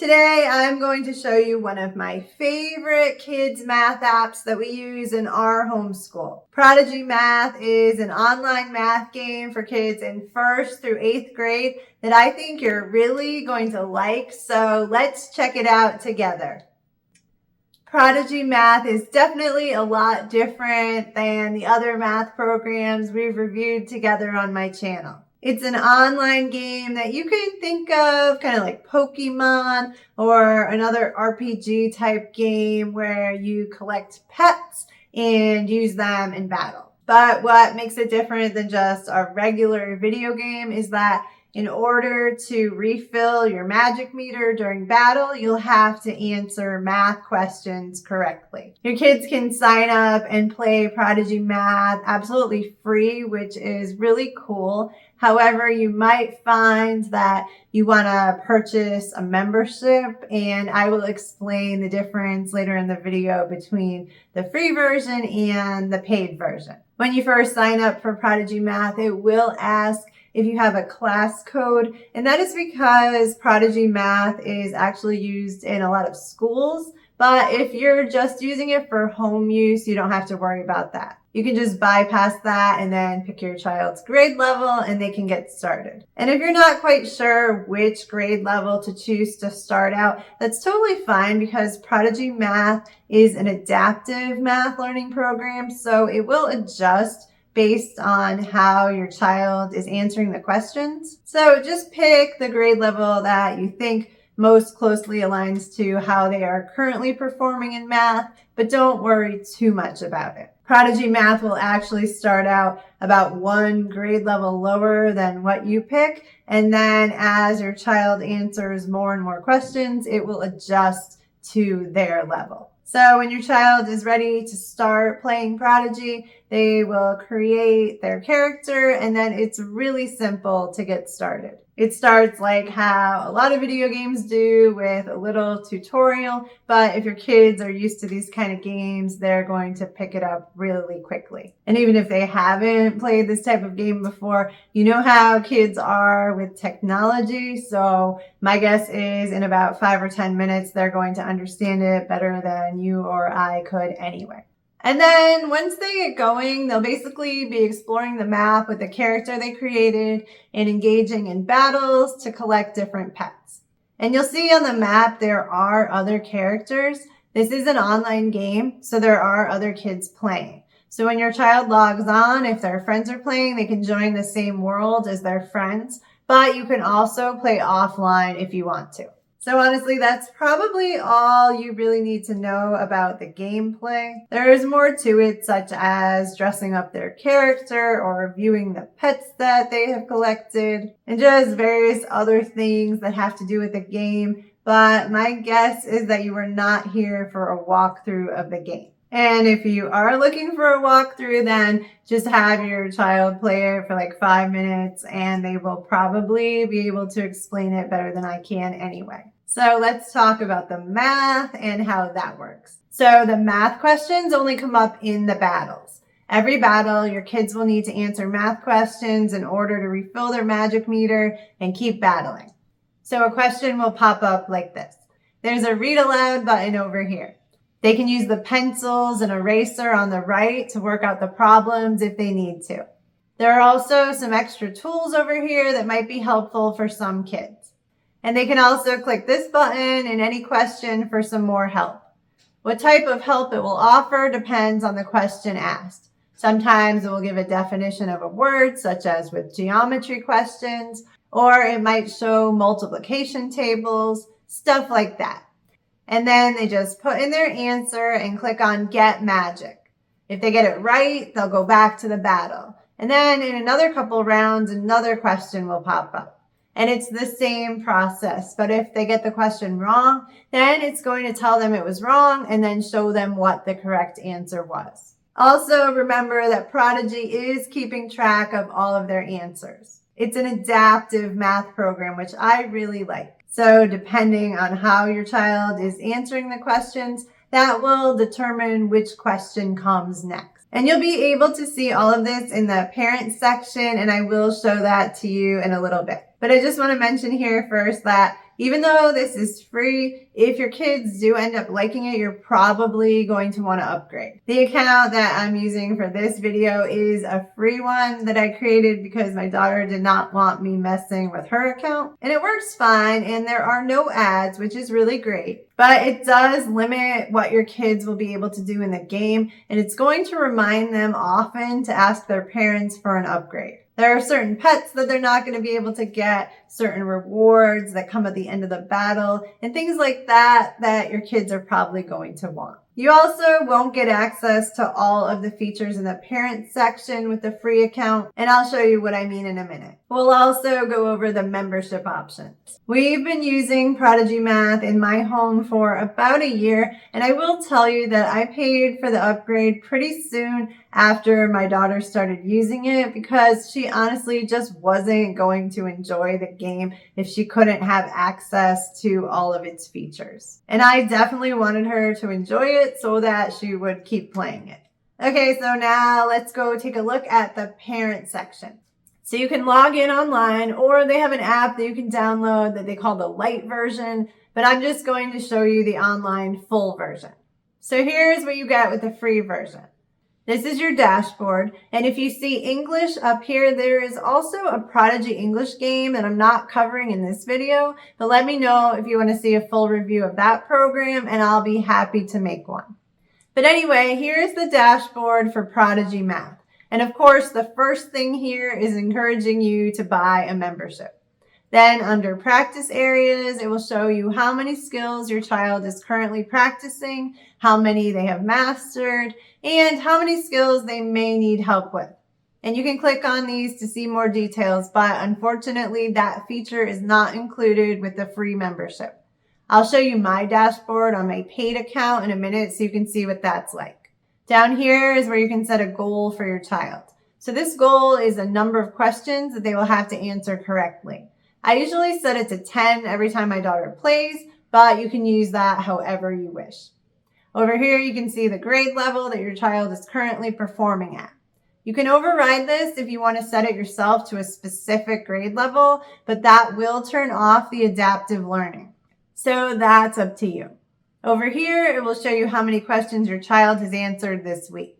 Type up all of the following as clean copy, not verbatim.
Today, I'm going to show you one of my favorite kids math apps that we use in our homeschool. Prodigy Math is an online math game for kids in 1st through 8th grade that I think you're really going to like, so let's check it out together. Prodigy Math is definitely a lot different than the other math programs we've reviewed together on my channel. It's an online game that you can think of kind of like Pokemon or another RPG type game where you collect pets and use them in battle. But what makes it different than just a regular video game is that in order to refill your magic meter during battle, you'll have to answer math questions correctly. Your kids can sign up and play Prodigy Math absolutely free, which is really cool. However, you might find that you want to purchase a membership, and I will explain the difference later in the video between the free version and the paid version. When you first sign up for Prodigy Math, it will ask if you have a class code, and that is because Prodigy Math is actually used in a lot of schools, but if you're just using it for home use, you don't have to worry about that. You can just bypass that and then pick your child's grade level and they can get started. And if you're not quite sure which grade level to choose to start out, that's totally fine because Prodigy Math is an adaptive math learning program, so it will adjust based on how your child is answering the questions. So just pick the grade level that you think most closely aligns to how they are currently performing in math, but don't worry too much about it. Prodigy Math will actually start out about one grade level lower than what you pick, and then as your child answers more and more questions, it will adjust to their level. So when your child is ready to start playing Prodigy, they will create their character, and then it's really simple to get started. It starts like how a lot of video games do with a little tutorial, but if your kids are used to these kind of games, they're going to pick it up really quickly. And even if they haven't played this type of game before, you know how kids are with technology, so my guess is in about 5 or 10 minutes, they're going to understand it better than you or I could anyway. And then once they get going, they'll basically be exploring the map with the character they created and engaging in battles to collect different pets. And you'll see on the map there are other characters. This is an online game, so there are other kids playing. So when your child logs on, if their friends are playing, they can join the same world as their friends, but you can also play offline if you want to. So honestly, that's probably all you really need to know about the gameplay. There is more to it, such as dressing up their character or viewing the pets that they have collected, and just various other things that have to do with the game. But my guess is that you are not here for a walkthrough of the game. And if you are looking for a walkthrough, then just have your child play it for like 5 minutes and they will probably be able to explain it better than I can anyway. So let's talk about the math and how that works. So the math questions only come up in the battles. Every battle, your kids will need to answer math questions in order to refill their magic meter and keep battling. So a question will pop up like this. There's a read aloud button over here. They can use the pencils and eraser on the right to work out the problems if they need to. There are also some extra tools over here that might be helpful for some kids. And they can also click this button in any question for some more help. What type of help it will offer depends on the question asked. Sometimes it will give a definition of a word, such as with geometry questions, or it might show multiplication tables, stuff like that. And then they just put in their answer and click on Get Magic. If they get it right, they'll go back to the battle. And then in another couple rounds, another question will pop up. And it's the same process. But if they get the question wrong, then it's going to tell them it was wrong and then show them what the correct answer was. Also, remember that Prodigy is keeping track of all of their answers. It's an adaptive math program, which I really like. So depending on how your child is answering the questions, that will determine which question comes next. And you'll be able to see all of this in the parent section, and I will show that to you in a little bit. But I just want to mention here first that Even though this is free, if your kids do end up liking it, you're probably going to want to upgrade. The account that I'm using for this video is a free one that I created because my daughter did not want me messing with her account. And it works fine, and there are no ads, which is really great. But it does limit what your kids will be able to do in the game, and it's going to remind them often to ask their parents for an upgrade. There are certain pets that they're not going to be able to get, certain rewards that come at the end of the battle, and things like that that your kids are probably going to want. You also won't get access to all of the features in the parent section with the free account, and I'll show you what I mean in a minute. We'll also go over the membership options. We've been using Prodigy Math in my home for about a year, and I will tell you that I paid for the upgrade pretty soon after my daughter started using it because she honestly just wasn't going to enjoy the game if she couldn't have access to all of its features. And I definitely wanted her to enjoy it so that she would keep playing it. Okay, so now let's go take a look at the parent section. So you can log in online, or they have an app that you can download that they call the light version, but I'm just going to show you the online full version. So here's what you get with the free version. This is your dashboard, and if you see English up here, there is also a Prodigy English game that I'm not covering in this video, but let me know if you want to see a full review of that program, and I'll be happy to make one. But anyway, here's the dashboard for Prodigy Math. And of course, the first thing here is encouraging you to buy a membership. Then under practice areas, it will show you how many skills your child is currently practicing, how many they have mastered, and how many skills they may need help with. And you can click on these to see more details, but unfortunately that feature is not included with the free membership. I'll show you my dashboard on my paid account in a minute so you can see what that's like. Down here is where you can set a goal for your child. So this goal is a number of questions that they will have to answer correctly. I usually set it to 10 every time my daughter plays, but you can use that however you wish. Over here, you can see the grade level that your child is currently performing at. You can override this if you want to set it yourself to a specific grade level, but that will turn off the adaptive learning. So that's up to you. Over here, it will show you how many questions your child has answered this week.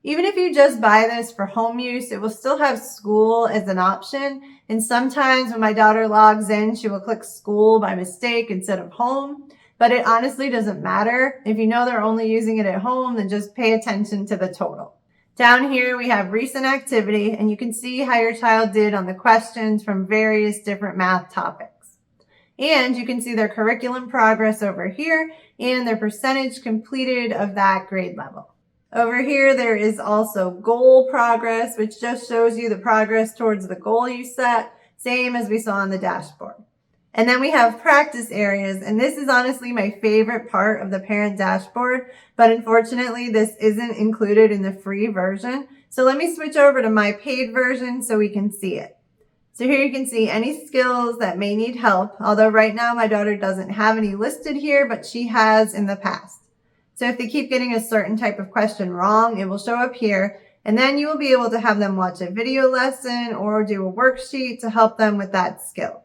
Even if you just buy this for home use, it will still have school as an option. And sometimes when my daughter logs in, she will click school by mistake instead of home. But it honestly doesn't matter. If you know they're only using it at home, then just pay attention to the total. Down here, we have recent activity, and you can see how your child did on the questions from various different math topics. And you can see their curriculum progress over here and their percentage completed of that grade level. Over here, there is also goal progress, which just shows you the progress towards the goal you set, same as we saw on the dashboard. And then we have practice areas, and this is honestly my favorite part of the parent dashboard, but unfortunately, this isn't included in the free version. So let me switch over to my paid version so we can see it. So here you can see any skills that may need help, although right now my daughter doesn't have any listed here, but she has in the past. So if they keep getting a certain type of question wrong, it will show up here, and then you will be able to have them watch a video lesson or do a worksheet to help them with that skill.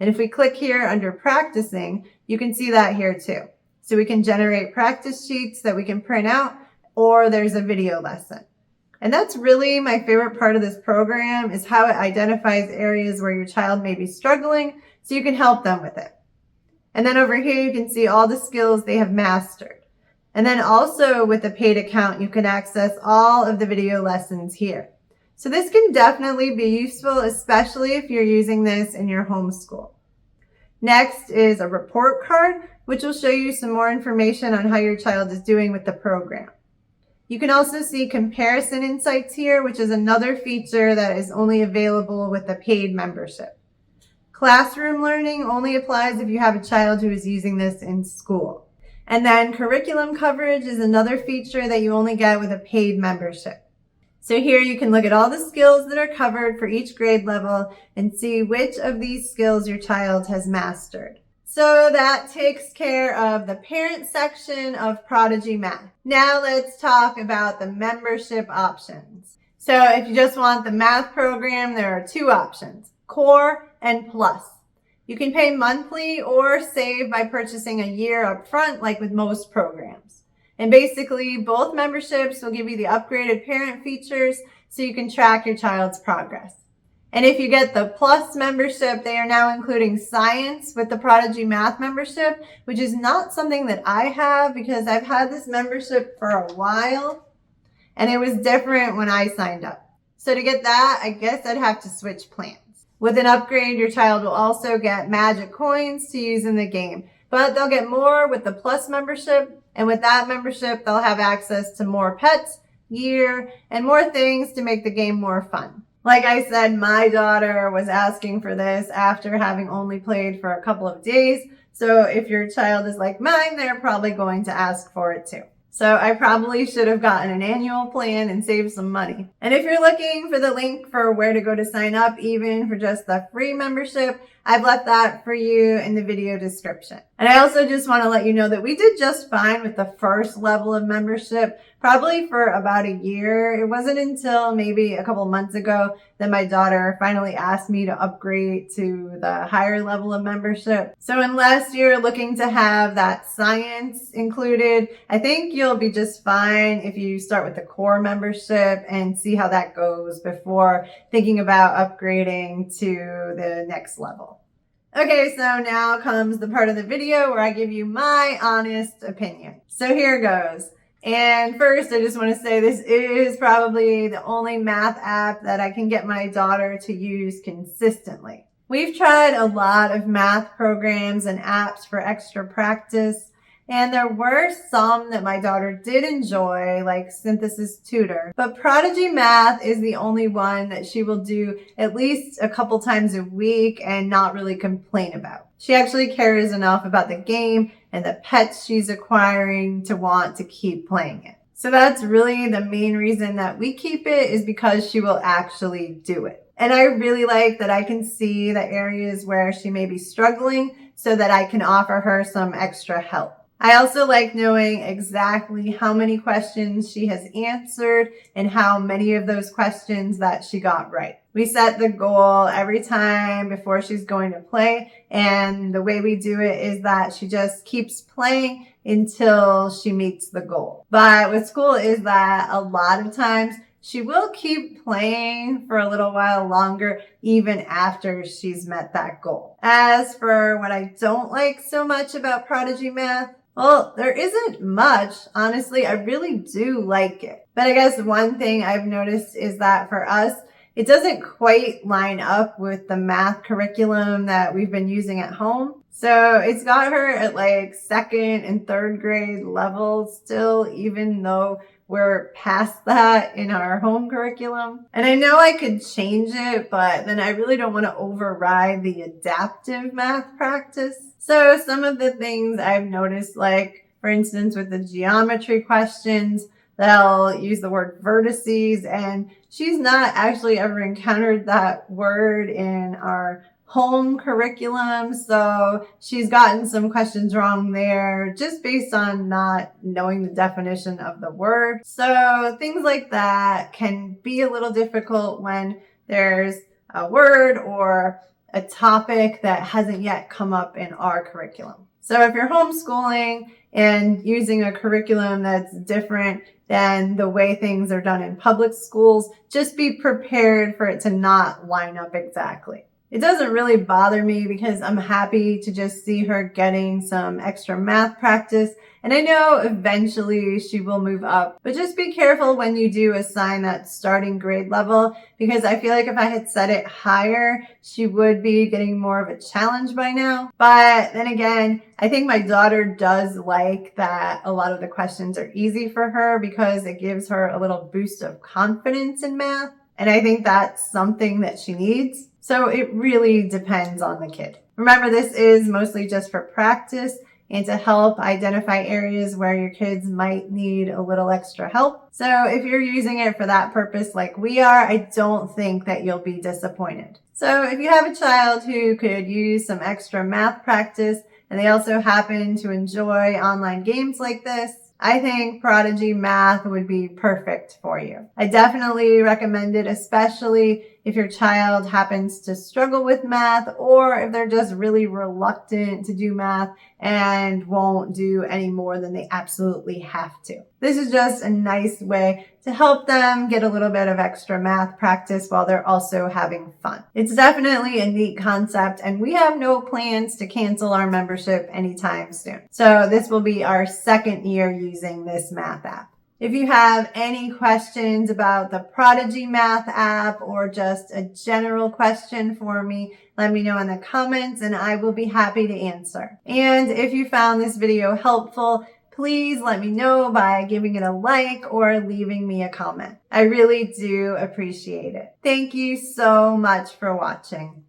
And if we click here under practicing, you can see that here too. So we can generate practice sheets that we can print out, or there's a video lesson. And that's really my favorite part of this program, is how it identifies areas where your child may be struggling so you can help them with it. And then over here, you can see all the skills they have mastered. And then also with the paid account, you can access all of the video lessons here. So this can definitely be useful, especially if you're using this in your homeschool. Next is a report card, which will show you some more information on how your child is doing with the program. You can also see comparison insights here, which is another feature that is only available with the paid membership. Classroom learning only applies if you have a child who is using this in school. And then curriculum coverage is another feature that you only get with a paid membership. So here you can look at all the skills that are covered for each grade level and see which of these skills your child has mastered. So that takes care of the parent section of Prodigy Math. Now let's talk about the membership options. So if you just want the math program, there are two options, Core and Plus. You can pay monthly or save by purchasing a year up front, like with most programs. And basically, both memberships will give you the upgraded parent features so you can track your child's progress. And if you get the Plus membership, they are now including science with the Prodigy Math membership, which is not something that I have because I've had this membership for a while and it was different when I signed up. So to get that, I guess I'd have to switch plans. With an upgrade, your child will also get magic coins to use in the game, but they'll get more with the Plus membership. And with that membership, they'll have access to more pets, gear, and more things to make the game more fun. Like I said, my daughter was asking for this after having only played for a couple of days. So if your child is like mine, they're probably going to ask for it too. So I probably should have gotten an annual plan and saved some money. And if you're looking for the link for where to go to sign up, even for just the free membership, I've left that for you in the video description. And I also just want to let you know that we did just fine with the first level of membership, probably for about a year. It wasn't until maybe a couple months ago that my daughter finally asked me to upgrade to the higher level of membership. So unless you're looking to have that science included, I think you'll be just fine if you start with the core membership and see how that goes before thinking about upgrading to the next level. Okay, so now comes the part of the video where I give you my honest opinion. So here goes. And first, I just want to say this is probably the only math app that I can get my daughter to use consistently. We've tried a lot of math programs and apps for extra practice, and there were some that my daughter did enjoy, like Synthesis Tutor. But Prodigy Math is the only one that she will do at least a couple times a week and not really complain about. She actually cares enough about the game and the pets she's acquiring to want to keep playing it. So that's really the main reason that we keep it, is because she will actually do it. And I really like that I can see the areas where she may be struggling so that I can offer her some extra help. I also like knowing exactly how many questions she has answered and how many of those questions that she got right. We set the goal every time before she's going to play, and the way we do it is that she just keeps playing until she meets the goal. But what's cool is that a lot of times she will keep playing for a little while longer, even after she's met that goal. As for what I don't like so much about Prodigy Math, well, there isn't much. Honestly, I really do like it. But I guess one thing I've noticed is that for us, it doesn't quite line up with the math curriculum that we've been using at home. So it's got her at like second and third grade levels still, even though we're past that in our home curriculum. And I know I could change it, but then I really don't want to override the adaptive math practice. So some of the things I've noticed, like for instance with the geometry questions, they'll use the word vertices, and she's not actually ever encountered that word in our home curriculum. So she's gotten some questions wrong there just based on not knowing the definition of the word. So things like that can be a little difficult when there's a word or a topic that hasn't yet come up in our curriculum. So if you're homeschooling and using a curriculum that's different than the way things are done in public schools, just be prepared for it to not line up exactly. It doesn't really bother me because I'm happy to just see her getting some extra math practice. And I know eventually she will move up, but just be careful when you do assign that starting grade level, because I feel like if I had set it higher, she would be getting more of a challenge by now. But then again, I think my daughter does like that a lot of the questions are easy for her because it gives her a little boost of confidence in math. And I think that's something that she needs. So it really depends on the kid. Remember, this is mostly just for practice and to help identify areas where your kids might need a little extra help. So if you're using it for that purpose like we are, I don't think that you'll be disappointed. So if you have a child who could use some extra math practice and they also happen to enjoy online games like this, I think Prodigy Math would be perfect for you. I definitely recommend it, especially if your child happens to struggle with math, or if they're just really reluctant to do math and won't do any more than they absolutely have to. This is just a nice way to help them get a little bit of extra math practice while they're also having fun. It's definitely a neat concept, and we have no plans to cancel our membership anytime soon. So this will be our second year using this math app. If you have any questions about the Prodigy Math app or just a general question for me, let me know in the comments and I will be happy to answer. And if you found this video helpful, please let me know by giving it a like or leaving me a comment. I really do appreciate it. Thank you so much for watching.